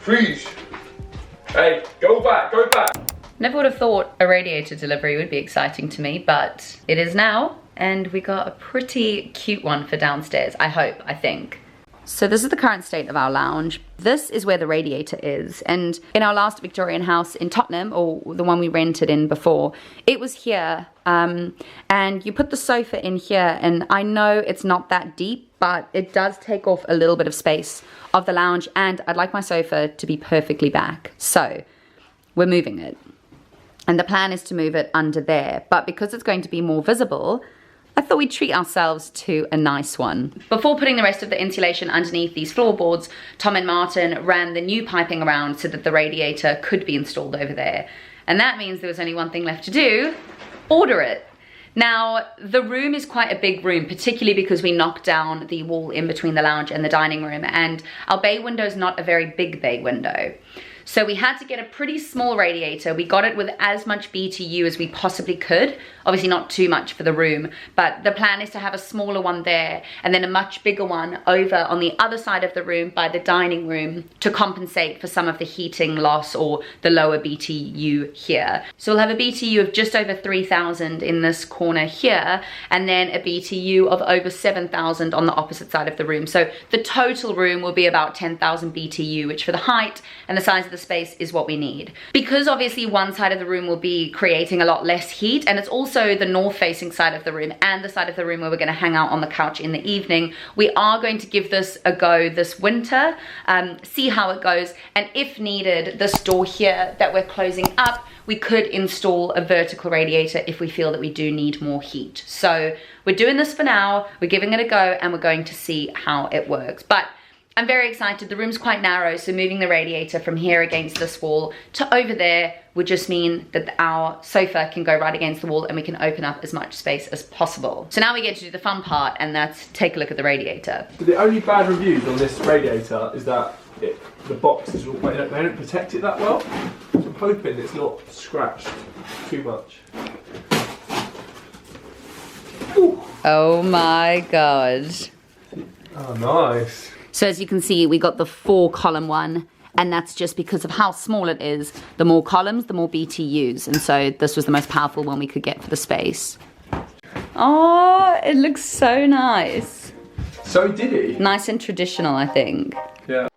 Freeze! Hey, go back, go back! Never would have thought a radiator delivery would be exciting to me, but it is now. And we got a pretty cute one for downstairs, I think. So this is the current state of our lounge. This is where the radiator is. And in our last Victorian house in Tottenham, or the one we rented in before, it was here. And you put the sofa in here, and I know it's not that deep, but it does take off a little bit of space of the lounge, and I'd like my sofa to be perfectly back. So we're moving it. And the plan is to move it under there, but because it's going to be more visible, I thought we'd treat ourselves to a nice one. Before putting the rest of the insulation underneath these floorboards, Tom and Martin ran the new piping around so that the radiator could be installed over there. And that means there was only one thing left to do: order it. Now, the room is quite a big room, particularly because we knocked down the wall in between the lounge and the dining room, and our bay window is not a very big bay window. So we had to get a pretty small radiator. We got it with as much BTU as we possibly could. Obviously not too much for the room, but the plan is to have a smaller one there and then a much bigger one over on the other side of the room by the dining room to compensate for some of the heating loss or the lower BTU here. So we'll have a BTU of just over 3,000 in this corner here, and then a BTU of over 7,000 on the opposite side of the room. So the total room will be about 10,000 BTU, which for the height and the size of the space is what we need. Because obviously one side of the room will be creating a lot less heat, and it's also the north facing side of the room and the side of the room where we're going to hang out on the couch in the evening, we are going to give this a go this winter, see how it goes, and if needed, this door here that we're closing up, we could install a vertical radiator if we feel that we do need more heat. So we're doing this for now, we're giving it a go, and we're going to see how it works. But I'm very excited. The room's quite narrow, so moving the radiator from here against this wall to over there would just mean that our sofa can go right against the wall and we can open up as much space as possible. So now we get to do the fun part, and that's take a look at the radiator. The only bad reviews on this radiator is that the box is all, they don't protect it that well. So I'm hoping it's not scratched too much. Ooh. Oh my god. Oh, nice. So as you can see, we got the 4-column one, and that's just because of how small it is. The more columns, the more BTUs, and so this was the most powerful one we could get for the space. Oh, it looks so nice. So did he? Nice and traditional, I think. Yeah.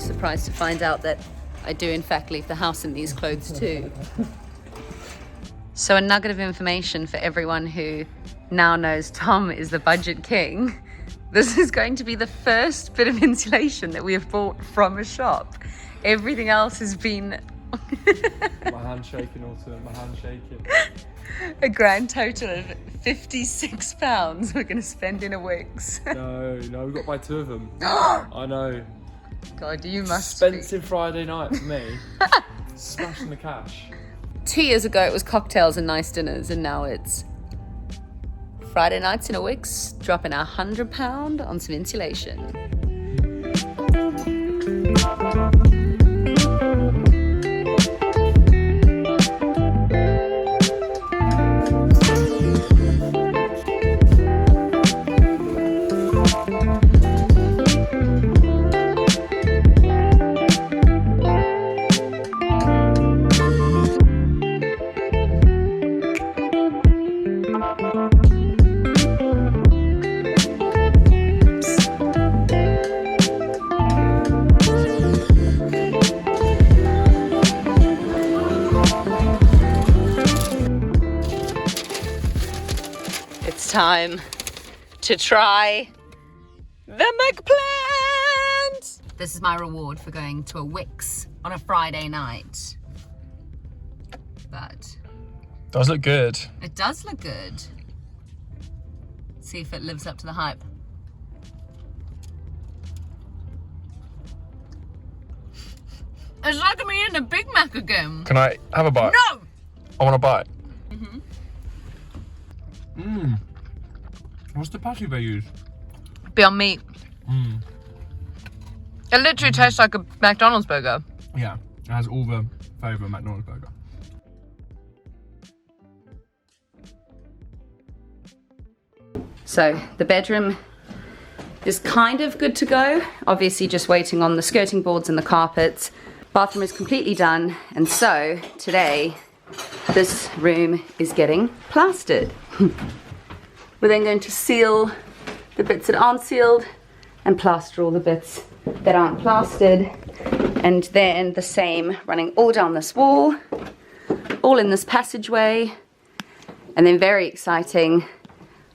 Surprised to find out that I do in fact leave the house in these clothes too. So a nugget of information for everyone who now knows Tom is the budget king. This is going to be the first bit of insulation that we have bought from a shop. Everything else has been My hand's shaking also, my hand's shaking. a grand total of £56 we're going to spend in a Wickes. No, we've got to buy 2 of them. I know. God, you must Expensive Friday night for me. Smashing the cash. 2 years ago it was cocktails and nice dinners, and now it's Friday nights in a Wickes, dropping £100 on some insulation. Time to try the McPlant. This is my reward for going to a Wickes on a Friday night. But Does look good. it does look good. See if it lives up to the hype. It's like I'm eating a Big Mac again. Can I have a bite? No! I want a bite. Mm-hmm. Mmm. What's the patty they use? Beyond meat. Mmm. It literally tastes like a McDonald's burger. Yeah, it has all the flavour of a McDonald's burger. So the bedroom is kind of good to go. Obviously just waiting on the skirting boards and the carpets. Bathroom is completely done. And so today, this room is getting plastered. We're then going to seal the bits that aren't sealed and plaster all the bits that aren't plastered. And then the same running all down this wall, all in this passageway. And then very exciting,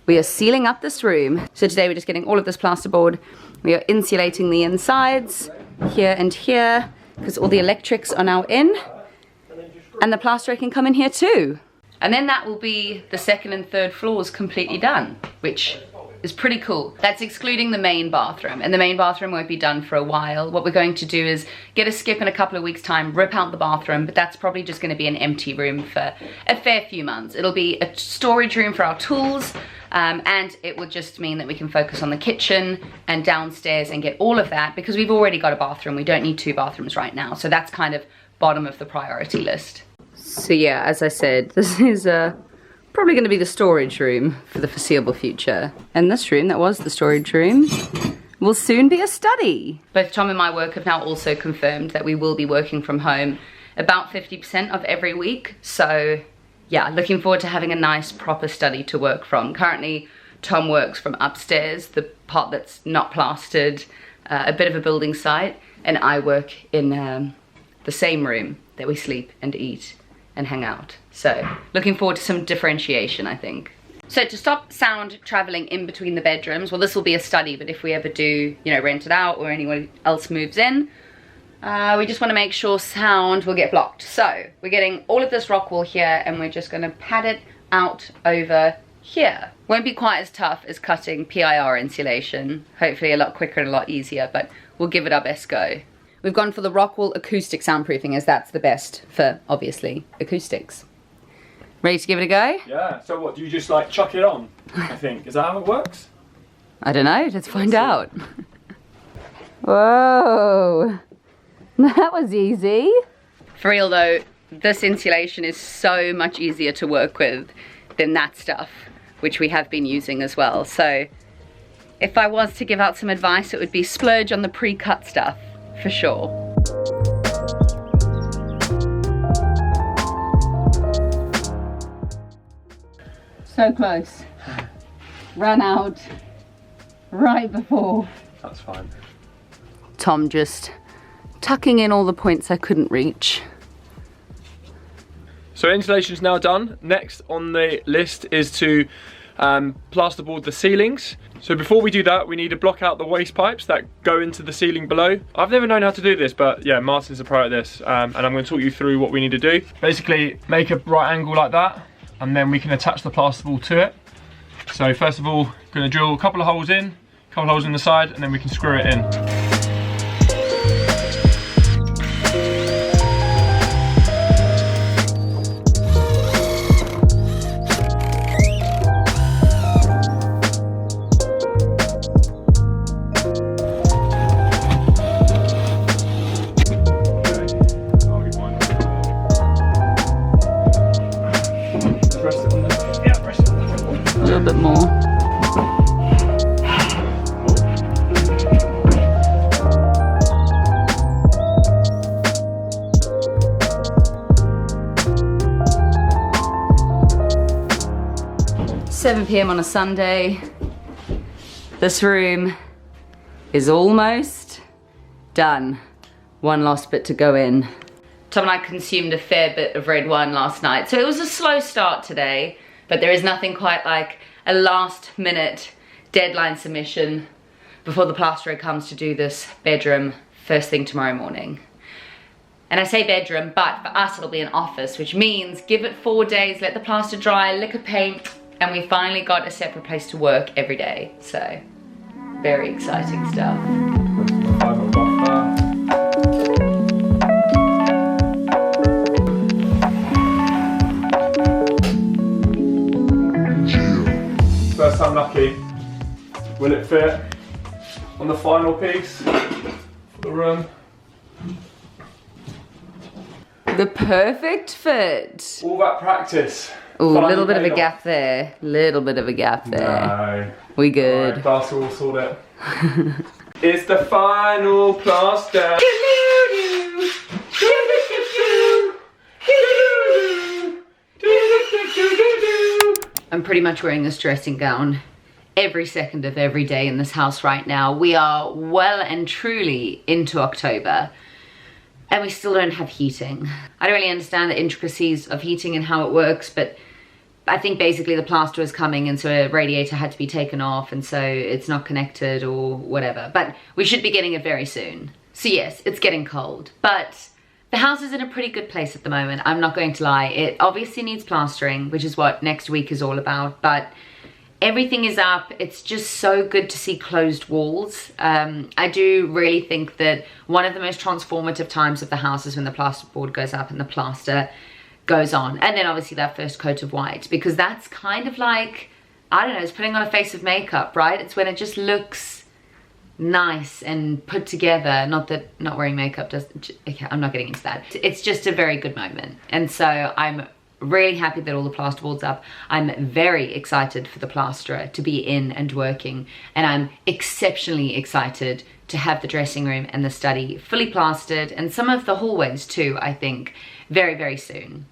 we are sealing up this room. So today we're just getting all of this plasterboard. We are insulating the insides here and here because all the electrics are now in. And the plasterer can come in here too. And then that will be the second and third floors completely done, which is pretty cool. That's excluding the main bathroom, and the main bathroom won't be done for a while. What we're going to do is get a skip in a couple of weeks' time, rip out the bathroom, but that's probably just gonna be an empty room for a fair few months. It'll be a storage room for our tools, and it will just mean that we can focus on the kitchen and downstairs and get all of that, because we've already got a bathroom. We don't need 2 bathrooms right now, so that's kind of bottom of the priority list. So yeah, as I said, this is probably going to be the storage room for the foreseeable future. And this room, that was the storage room, will soon be a study. Both Tom and my work have now also confirmed that we will be working from home about 50% of every week. So yeah, looking forward to having a nice proper study to work from. Currently, Tom works from upstairs, the part that's not plastered, a bit of a building site, and I work in the same room that we sleep and eat and hang out. So looking forward to some differentiation, I think. So to stop sound traveling in between the bedrooms, well, this will be a study, but if we ever do, you know, rent it out or anyone else moves in, we just want to make sure sound will get blocked. So we're getting all of this rock wool here and we're just going to pad it out over here. Won't be quite as tough as cutting PIR insulation. Hopefully a lot quicker and a lot easier, but we'll give it our best go. We've gone for the rock wool acoustic soundproofing, as that's the best for, obviously, acoustics. Ready to give it a go? Yeah, so what, do you just like chuck it on, I think? Is that how it works? I don't know, let's find out. Whoa, that was easy. For real though, this insulation is so much easier to work with than that stuff, which we have been using as well. So if I was to give out some advice, it would be splurge on the pre-cut stuff, for sure. So close. Ran out right before. That's fine. Tom just tucking in all the points I couldn't reach. So insulation is now done. Next on the list is to plasterboard the ceilings. So before we do that, we need to block out the waste pipes that go into the ceiling below. I've never known how to do this, but yeah, Martin's a pro at this, and I'm going to talk you through what we need to do. Basically, make a right angle like that, and then we can attach the plasterboard to it. So first of all, going to drill a couple of holes in, a couple of holes in the side, and then we can screw it in. A little bit more. (7 p.m. on a Sunday. This room is almost done. One last bit to go in. Tom and I consumed a fair bit of red wine last night, so it was a slow start today, but there is nothing quite like a last minute deadline submission before the plasterer comes to do this bedroom first thing tomorrow morning. And I say bedroom, but for us it'll be an office, which means give it 4 days, let the plaster dry, lick a paint, and we finally got a separate place to work every day. So, very exciting stuff. I'm lucky. Will it fit on the final piece for the room? The perfect fit. All that practice. Ooh, a Finally little bit of a paid gap there. Little bit of a gap there. No. We good. Right, plaster will sort it. It's the final plaster. I'm pretty much wearing this dressing gown every second of every day in this house right now. We are well and truly into October and we still don't have heating. I don't really understand the intricacies of heating and how it works, but I think basically the plaster is coming and so a radiator had to be taken off and so it's not connected or whatever. But we should be getting it very soon. So yes, it's getting cold, but the house is in a pretty good place at the moment. I'm not going to lie. It obviously needs plastering, which is what next week is all about, but everything is up. It's just so good to see closed walls. I do really think that one of the most transformative times of the house is when the plasterboard goes up and the plaster goes on. And then obviously that first coat of white, because that's kind of like, I don't know, it's putting on a face of makeup, right? It's when it just looks nice and put together. Not that not wearing makeup doesn't, okay, I'm not getting into that. It's just a very good moment. And so I'm really happy that all the plasterboard's up. I'm very excited for the plasterer to be in and working. And I'm exceptionally excited to have the dressing room and the study fully plastered and some of the hallways too, I think, very, very soon.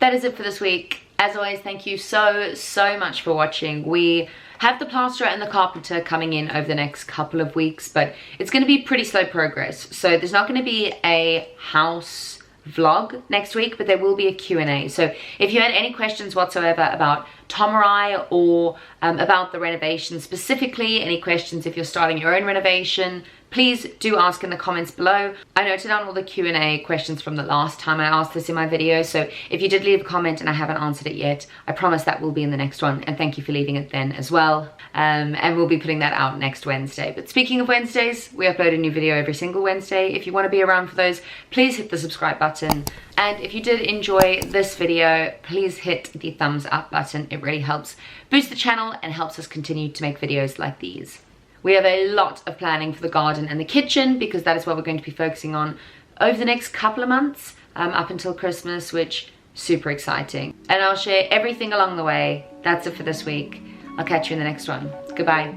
That is it for this week. As always, thank you so much for watching. We have the plasterer and the carpenter coming in over the next couple of weeks, but it's going to be pretty slow progress. So there's not going to be a house vlog next week, but there will be a Q&A. So if you had any questions whatsoever about Tomerai or about the renovation specifically, any questions if you're starting your own renovation, please do ask in the comments below. I noted down all the Q&A questions from the last time I asked this in my video, so if you did leave a comment and I haven't answered it yet, I promise that will be in the next one, and thank you for leaving it then as well. And we'll be putting that out next Wednesday. But speaking of Wednesdays, we upload a new video every single Wednesday. If you want to be around for those, please hit the subscribe button. And if you did enjoy this video, please hit the thumbs up button. It really helps boost the channel and helps us continue to make videos like these. We have a lot of planning for the garden and the kitchen because that is what we're going to be focusing on over the next couple of months up until Christmas, which is super exciting. And I'll share everything along the way. That's it for this week. I'll catch you in the next one. Goodbye.